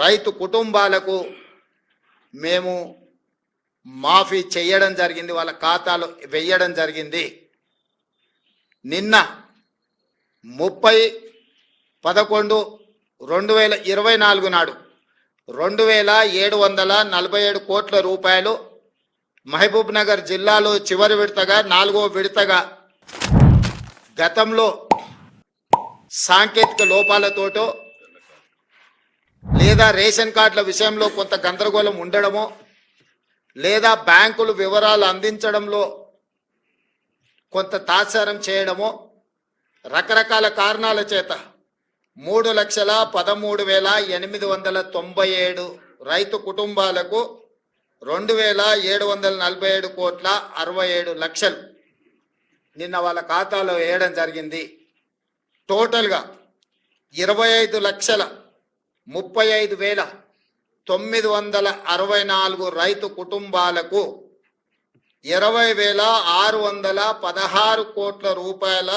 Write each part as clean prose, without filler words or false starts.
రైతు కుటుంబాలకు మేము మాఫీ చేయడం జరిగింది, వాళ్ళ ఖాతాలో వేయడం జరిగింది. నిన్న 30/11/2024 నాడు 2747 కోట్ల రూపాయలు మహబూబ్ నగర్ జిల్లాలో చివరి విడతగా 4వ విడతగా గతంలో సాంకేతిక లోపాలతోటో లేదా రేషన్ కార్డుల విషయంలో కొంత గందరగోళం ఉండడమో లేదా బ్యాంకులు వివరాలు అందించడంలో కొంత తాత్సారం చేయడమో రకరకాల కారణాల చేత 3,13,897 రైతు కుటుంబాలకు 2,747 కోట్ల 67 లక్షలు నిన్న వాళ్ళ ఖాతాలో వేయడం జరిగింది. టోటల్గా 25,35,964 రైతు కుటుంబాలకు 20,616 కోట్ల రూపాయల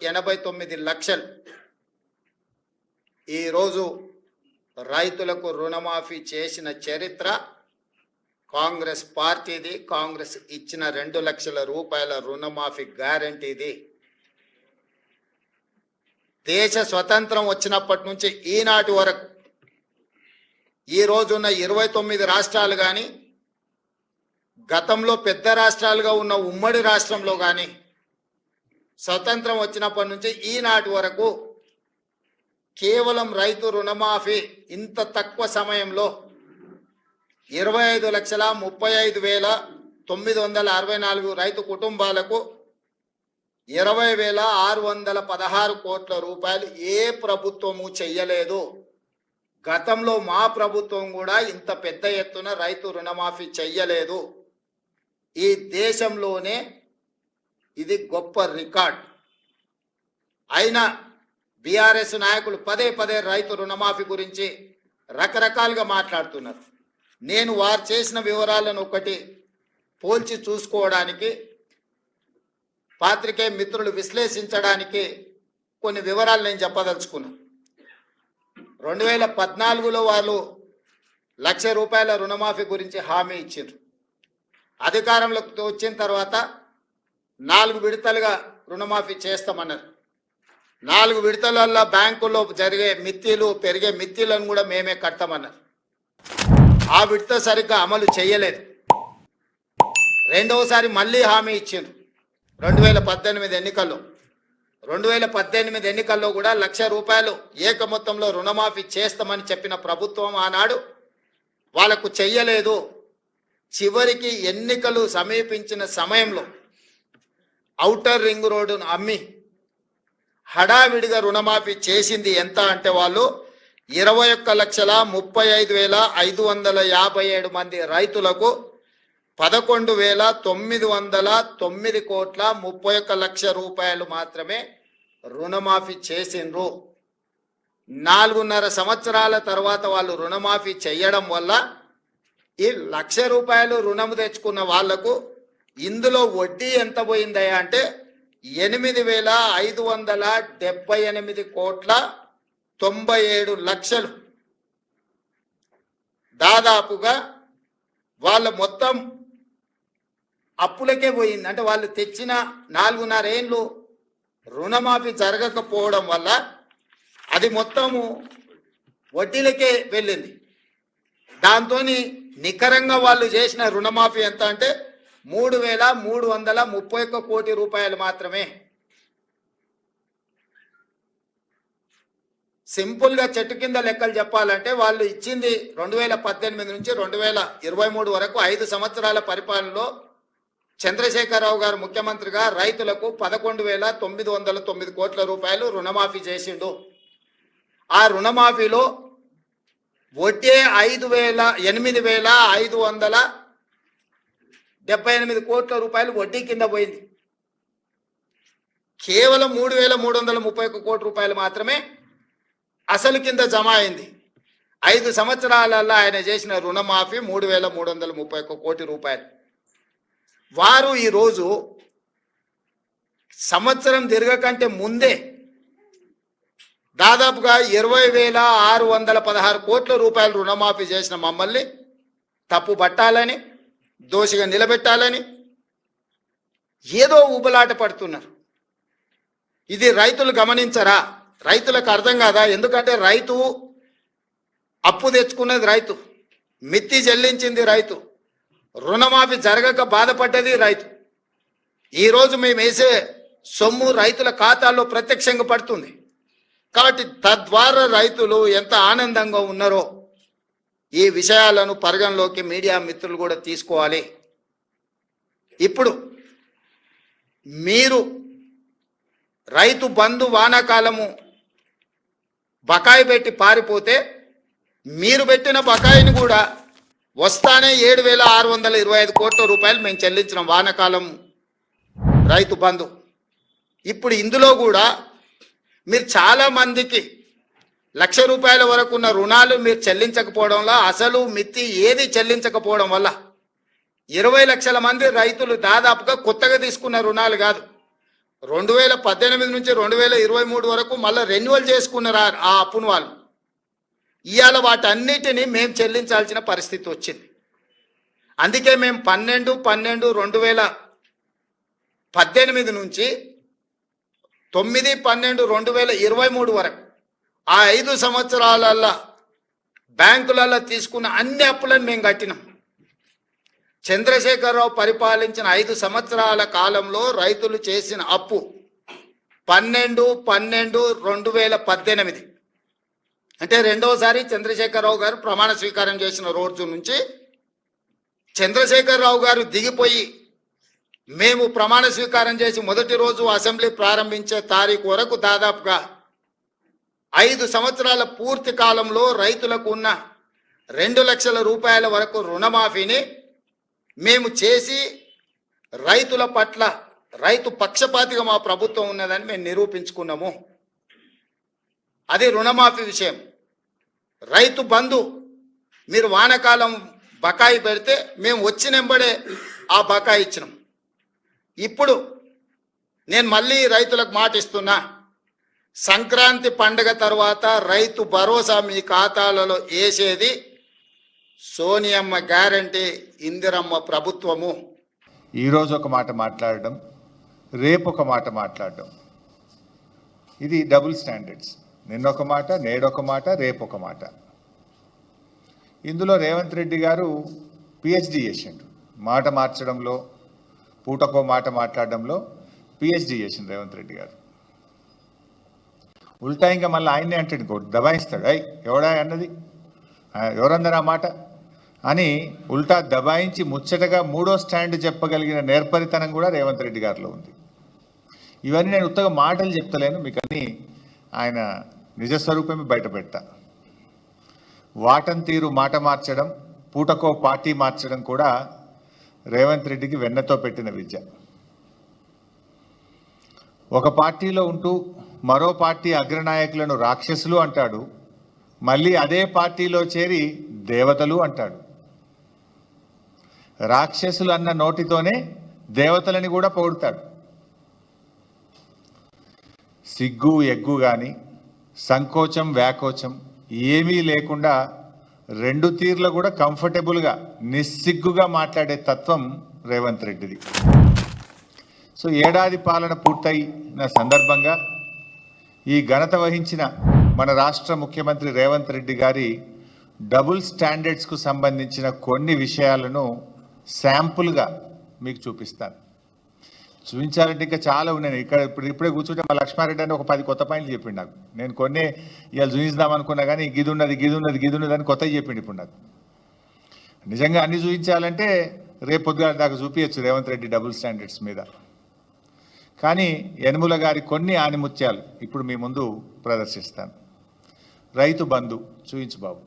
89 లక్షలు ఈరోజు రైతులకు రుణమాఫీ చేసిన చరిత్ర కాంగ్రెస్ పార్టీది. కాంగ్రెస్ ఇచ్చిన 2 లక్షల రూపాయల రుణమాఫీ గ్యారంటీది. దేశ స్వతంత్రం వచ్చినప్పటి నుంచి ఈనాటి వరకు ఈ రోజున్న 29 రాష్ట్రాలు కానీ గతంలో పెద్ద రాష్ట్రాలుగా ఉన్న ఉమ్మడి రాష్ట్రంలో కానీ స్వతంత్రం వచ్చినప్పటి నుంచి ఈనాటి వరకు కేవలం రైతు రుణమాఫీ ఇంత తక్కువ సమయంలో 25,35,964 రైతు కుటుంబాలకు 20,616 కోట్ల రూపాయలు ఏ ప్రభుత్వము చెయ్యలేదు. గతంలో మా ప్రభుత్వం కూడా ఇంత పెద్ద ఎత్తున రైతు రుణమాఫీ చెయ్యలేదు. ఈ దేశంలోనే ఇది గొప్ప రికార్డ్. అయినా బీఆర్ఎస్ నాయకులు పదే పదే రైతు రుణమాఫీ గురించి రకరకాలుగా మాట్లాడుతున్నారు. నేను వారు చేసిన వివరాలను ఒకటి పోల్చి చూసుకోవడానికి, పాత్రికేయ మిత్రులు విశ్లేషించడానికి కొన్ని వివరాలు నేను చెప్పదలుచుకున్నాను. 2014లో వాళ్ళు 1,00,000 రూపాయల రుణమాఫీ గురించి హామీ ఇచ్చారు. అధికారంలోకి వచ్చిన తర్వాత 4 విడతలుగా రుణమాఫీ చేస్తామన్నారు. 4 విడతలలో బ్యాంకుల్లో పెరిగే మిత్తిలను కూడా మేమే కడతామన్నారు. ఆ విడత సరిగ్గా అమలు చేయలేదు. రెండవసారి మళ్ళీ హామీ ఇచ్చారు 2018 ఎన్నికల్లో. 2018 ఎన్నికల్లో కూడా 1,00,000 రూపాయలు ఏక మొత్తంలో రుణమాఫీ చేస్తామని చెప్పిన ప్రభుత్వం ఆనాడు వాళ్ళకు చెయ్యలేదు. చివరికి ఎన్నికలు సమీపించిన సమయంలో ఔటర్ రింగ్ రోడ్డును అమ్మి హడావిడిగా రుణమాఫీ చేసింది ఎంత అంటే వాళ్ళు 21,35,557 మంది రైతులకు 11,909 కోట్ల 31 లక్షల రూపాయలు మాత్రమే రుణమాఫీ చేసిండ్రు. 4.5 సంవత్సరాల తర్వాత వాళ్ళు రుణమాఫీ చేయడం వల్ల ఈ 1,00,000 రూపాయలు రుణం తెచ్చుకున్న వాళ్లకు ఇందులో వడ్డీ ఎంత పోయిందయ్యా అంటే 8,578 కోట్ల 97 లక్షలు. దాదాపుగా వాళ్ళ మొత్తం అప్పులకే పోయింది. అంటే వాళ్ళు తెచ్చిన 4.5 ఏళ్ళు రుణమాఫీ జరగకపోవడం వల్ల అది మొత్తము వడ్డీలకే వెళ్ళింది. దాంతో నికరంగా వాళ్ళు చేసిన రుణమాఫీ ఎంత అంటే 3,331 కోటి రూపాయలు మాత్రమే. సింపుల్గా చెట్టు కింద లెక్కలు చెప్పాలంటే వాళ్ళు ఇచ్చింది 2018 నుంచి 2023 వరకు 5 సంవత్సరాల పరిపాలనలో చంద్రశేఖరరావు గారు ముఖ్యమంత్రిగా రైతులకు 11,909 కోట్ల రూపాయలు రుణమాఫీ చేసిండు. ఆ రుణమాఫీలో వడ్డీ 8,578 కోట్ల రూపాయలు వడ్డీ కింద పోయింది. కేవలం 3,331 కోట్ల రూపాయలు మాత్రమే అసలు కింద జమ అయింది. 5 సంవత్సరాలలో ఆయన చేసిన రుణమాఫీ 3,331 కోటి రూపాయలు. వారు ఈరోజు సంవత్సరం తిరగకంటే ముందే దాదాపుగా 20,616 కోట్ల రూపాయలు రుణమాఫీ చేసిన మమ్మల్ని తప్పు పట్టాలని, దోషిగా నిలబెట్టాలని ఏదో ఊబలాట పడుతున్నారు. ఇది రైతులు గమనించరా? రైతులకు అర్థం కాదా? ఎందుకంటే రైతు అప్పు తెచ్చుకున్నది, రైతు మిత్తి చెల్లించింది, రైతు రుణమాఫీ జరగక బాధపడ్డది రైతు. ఈరోజు మేము వేసే సొమ్ము రైతుల ఖాతాల్లో ప్రత్యక్షంగా పడుతుంది. కాబట్టి తద్వారా రైతులు ఎంత ఆనందంగా ఉన్నారో ఈ విషయాలను పరిగణలోకి మీడియా మిత్రులు కూడా తీసుకోవాలి. ఇప్పుడు మీరు రైతు బంధు వానాకాలము బకాయి పెట్టి పారిపోతే మీరు పెట్టిన బకాయిని కూడా వస్తానే 7,625 కోట్ల రూపాయలు మేము చెల్లించిన వానాకాలం రైతు బంధు. ఇప్పుడు ఇందులో కూడా మీరు చాలా మందికి ₹1,00,000 వరకు ఉన్న రుణాలు మీరు చెల్లించకపోవడంలో, అసలు మిత్తి ఏది చెల్లించకపోవడం వల్ల 20 లక్షల మంది రైతులు దాదాపుగా కొత్తగా తీసుకున్న రుణాలు కాదు, 2018 నుంచి 2023 వరకు మళ్ళీ రెన్యువల్ చేసుకున్నారు ఆ అప్పును వాళ్ళు. ఇవాళ వాటన్నిటిని మేము చెల్లించాల్సిన పరిస్థితి వచ్చింది. అందుకే మేము 12/12/2018 నుంచి 9/12/2023 వరకు ఆ 5 సంవత్సరాలల్లో బ్యాంకులలో తీసుకున్న అన్ని అప్పులను మేము కట్టినాం. చంద్రశేఖరరావు పరిపాలించిన 5 సంవత్సరాల కాలంలో రైతులు చేసిన అప్పు 12/12/2018 అంటే రెండోసారి చంద్రశేఖరరావు గారు ప్రమాణ స్వీకారం చేసిన రోజు నుంచి చంద్రశేఖరరావు గారు దిగిపోయి మేము ప్రమాణ స్వీకారం చేసి మొదటి రోజు అసెంబ్లీ ప్రారంభించే తారీఖు వరకు దాదాపుగా 5 సంవత్సరాల పూర్తి కాలంలో రైతులకు ఉన్న 2 లక్షల రూపాయల వరకు రుణమాఫీని మేము చేసి రైతుల పట్ల రైతు పక్షపాతిగా మా ప్రభుత్వం ఉన్నదని మేము నిరూపించుకున్నాము. అది రుణమాఫీ విషయం. రైతు బంధు మీరు వానాకాలం బకాయి పెడితే మేము వచ్చినెంబడే ఆ బకాయి ఇచ్చినాం. ఇప్పుడు నేను మళ్ళీ రైతులకు మాట ఇస్తున్నా, సంక్రాంతి పండుగ తర్వాత రైతు భరోసా మీ ఖాతాలలో వేసేది సోనియమ్మ గ్యారంటీ, ఇందిరమ్మ ప్రభుత్వము. ఈరోజు ఒక మాట మాట్లాడడం, రేపు ఒక మాట మాట్లాడడం, ఇది డబుల్ స్టాండర్డ్స్. నిన్నొక మాట, నేడొక మాట, రేపు ఒక మాట. ఇందులో రేవంత్ రెడ్డి గారు పిహెచ్డి చేసిండు. మాట మార్చడంలో, పూటకో మాట మాట్లాడడంలో పిహెచ్డి చేసిండు రేవంత్ రెడ్డి గారు. ఉల్టా ఇంకా మళ్ళీ ఆయన్నే అంటాడు, ఇంకోటి దబాయిస్తాడు. ఎవడా అన్నది, ఎవరన్నారు ఆ మాట అని ఉల్టా దబాయించి ముచ్చటగా 3వ స్టాండ్ చెప్పగలిగిన నేర్పరితనం కూడా రేవంత్ రెడ్డి గారిలో ఉంది. ఇవన్నీ నేను ఉత్తగా మాటలు చెప్తలేను, మీకు అన్నీ ఆయన నిజస్వరూపమే బయట పెడతా. వాటం తీరు మాట మార్చడం, పూటకో పార్టీ మార్చడం కూడా రేవంత్ రెడ్డికి వెన్నతో పెట్టిన విద్య. ఒక పార్టీలో ఉంటూ మరో పార్టీ అగ్రనాయకులను రాక్షసులు అంటాడు, మళ్ళీ అదే పార్టీలో చేరి దేవతలు అంటాడు. రాక్షసులు అన్న నోటితోనే దేవతలని కూడా పొగుడతాడు. సిగ్గు ఎగ్గు కానీ సంకోచం వ్యాకోచం ఏమీ లేకుండా 2 తీర్లు కూడా కంఫర్టబుల్గా నిస్సిగ్గుగా మాట్లాడే తత్వం రేవంత్ రెడ్డిది. సో ఏడాది పాలన పూర్తయిన సందర్భంగా ఈ ఘనత వహించిన మన రాష్ట్ర ముఖ్యమంత్రి రేవంత్ రెడ్డి గారి డబుల్ స్టాండర్డ్స్కు సంబంధించిన కొన్ని విషయాలను శాంపుల్గా మీకు చూపిస్తాను. చూపించాలంటే ఇంకా చాలా ఉన్నాయి. ఇప్పుడే కూర్చుంటే మా లక్ష్మారెడ్డి అని ఒక 10 కొత్త పాయింట్లు చెప్పిండు నాకు. నేను కొన్ని ఇవాళ చూపిద్దాం అనుకున్నా కానీ గిదున్నది అని కొత్తవి చెప్పిండు ఇప్పుడు నాకు. నిజంగా అన్ని చూపించాలంటే రేపు పొద్దుగాల దాకా చూపించచ్చు రేవంత్ రెడ్డి డబుల్ స్టాండర్డ్స్ మీద. కానీ యనుమల గారి కొన్ని ఆనిముత్యాలు ఇప్పుడు మీ ముందు ప్రదర్శిస్తాను. రైతు బంధు చూపించు బాబు.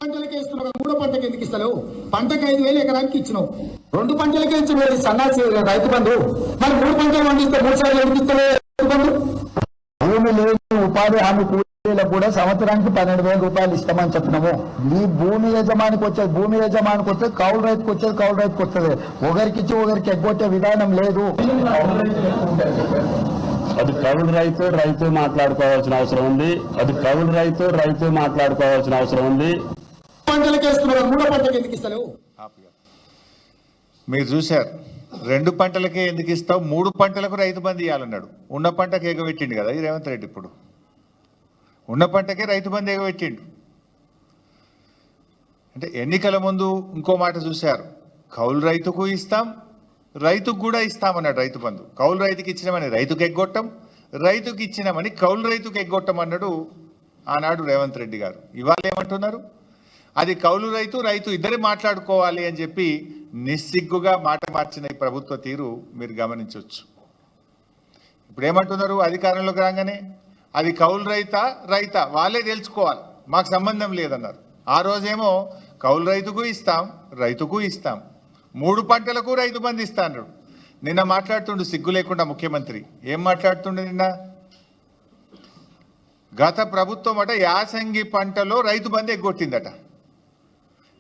పంటలకే ఇస్తున్నావు, 3వ పంటకి ఎందుకు ఇస్తలేవు? పంటకు 5,000 ఎకరానికి ఇచ్చినావు, 2 పంటలకే ఇచ్చినావు సన్నాసి రైతు బంధు. మరి 3 పంటలు పండిస్తే 3 సార్లు ఎందుకు ఇస్తలేవు రైతు బంధు? భూమి లేని ఉపాధి హామీ కూలీలకు కూడా సంవత్సరానికి 12,000 రూపాయలు ఇస్తామని చెప్పినాము. ఈ భూమి యజమానికి వచ్చేది కౌలు రైతుకు వస్తుంది. ఒకరికి ఇచ్చి ఒకరికి ఎగ్గొట్టే విధానం లేదు. అది కౌలు రైతు మాట్లాడుకోవాల్సిన అవసరం ఉంది. అది కౌలు రైతు మాట్లాడుకోవాల్సిన అవసరం ఉంది. పంటలకు వేస్తున్నారు, మూడో పంటకి ఎందుకు ఇస్తలేవు? మీరు చూశారు, 2 పంటలకే ఎందుకు ఇస్తావు, 3 పంటలకు రైతు బంధు ఇవ్వాలన్నాడు. ఉన్న పంటకు ఎగబెట్టిండు కదా ఈ రేవంత్ రెడ్డి. ఇప్పుడు ఉన్న పంటకే రైతు బంధు ఎగబెట్టిండు. అంటే ఎన్నికల ముందు ఇంకో మాట చూశారు, కౌలు రైతుకు ఇస్తాం, రైతుకు కూడా ఇస్తామన్నాడు రైతు బంధు. కౌలు రైతుకి ఇచ్చినామని రైతుకు ఎగ్గొట్టం, రైతుకి ఇచ్చినామని కౌలు రైతుకు ఎగ్గొట్టం అన్నాడు ఆనాడు రేవంత్ రెడ్డి గారు. ఇవాళ ఏమంటున్నారు, అది కౌలు రైతు ఇద్దరు మాట్లాడుకోవాలి అని చెప్పి నిస్సిగ్గుగా మాట మార్చిన ఈ ప్రభుత్వ తీరు మీరు గమనించవచ్చు. ఇప్పుడు ఏమంటున్నారు, అధికారంలోకి రాగానే అది కౌలు రైతా వాళ్ళే తెలుసుకోవాలి, మాకు సంబంధం లేదన్నారు. ఆ రోజేమో కౌలు రైతుకు ఇస్తాం, రైతుకు ఇస్తాం, 3 పంటలకు రైతు బంధు ఇస్తా అన్నాడు. నిన్న మాట్లాడుతుండు సిగ్గు లేకుండా ముఖ్యమంత్రి. ఏం మాట్లాడుతుండు నిన్న? గత ప్రభుత్వం అట యాసంగి పంటలో రైతు బంధు ఎగ్గొట్టిందట.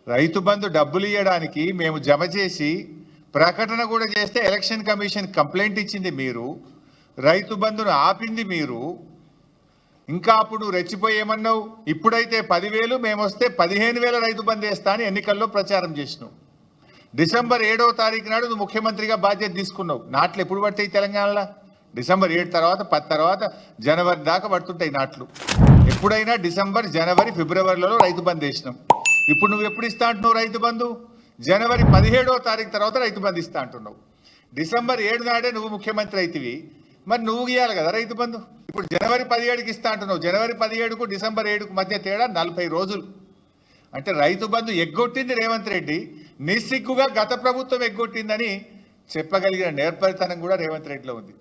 రైతు బంధు డబ్బులు ఇవ్వడానికి మేము జమ చేసి ప్రకటన కూడా చేస్తే ఎలక్షన్ కమిషన్ కంప్లైంట్ ఇచ్చింది మీరు, రైతు బంధును ఆపింది మీరు. ఇంకా అప్పుడు రెచ్చిపోయి ఏమన్నావు, ఇప్పుడైతే 10,000 మేము వస్తే 15,000 రైతు బంధు వేస్తా అని ఎన్నికల్లో ప్రచారం చేసినావు. డిసెంబర్ 7వ తారీఖు నాడు నువ్వు ముఖ్యమంత్రిగా బాధ్యత తీసుకున్నావు. నాట్లు ఎప్పుడు పడతాయి తెలంగాణలో? డిసెంబర్ 7 తర్వాత 10 తర్వాత జనవరి దాకా పడుతుంటాయి నాట్లు. ఎప్పుడైనా డిసెంబర్, జనవరి, ఫిబ్రవరిలో రైతు బంధు వేసినాం. ఇప్పుడు నువ్వు ఎప్పుడు ఇస్తా అంటున్నావు రైతు బంధు? జనవరి 17వ తారీఖు తర్వాత రైతు బంధు ఇస్తా అంటున్నావు. డిసెంబర్ 7 నాడే నువ్వు ముఖ్యమంత్రి అయితివి, మరి నువ్వు ఇవ్వాలి కదా రైతు బంధు. ఇప్పుడు జనవరి 17కి ఇస్తా అంటున్నావు. జనవరి 17కు డిసెంబర్ 7కు మధ్య తేడా 40 రోజులు. అంటే రైతు బంధు ఎగ్గొట్టింది రేవంత్ రెడ్డి, నిస్సిగ్గుగా గత ప్రభుత్వం ఎగ్గొట్టిందని చెప్పగలిగిన నేర్పరితనం కూడా రేవంత్ రెడ్డిలో ఉంది.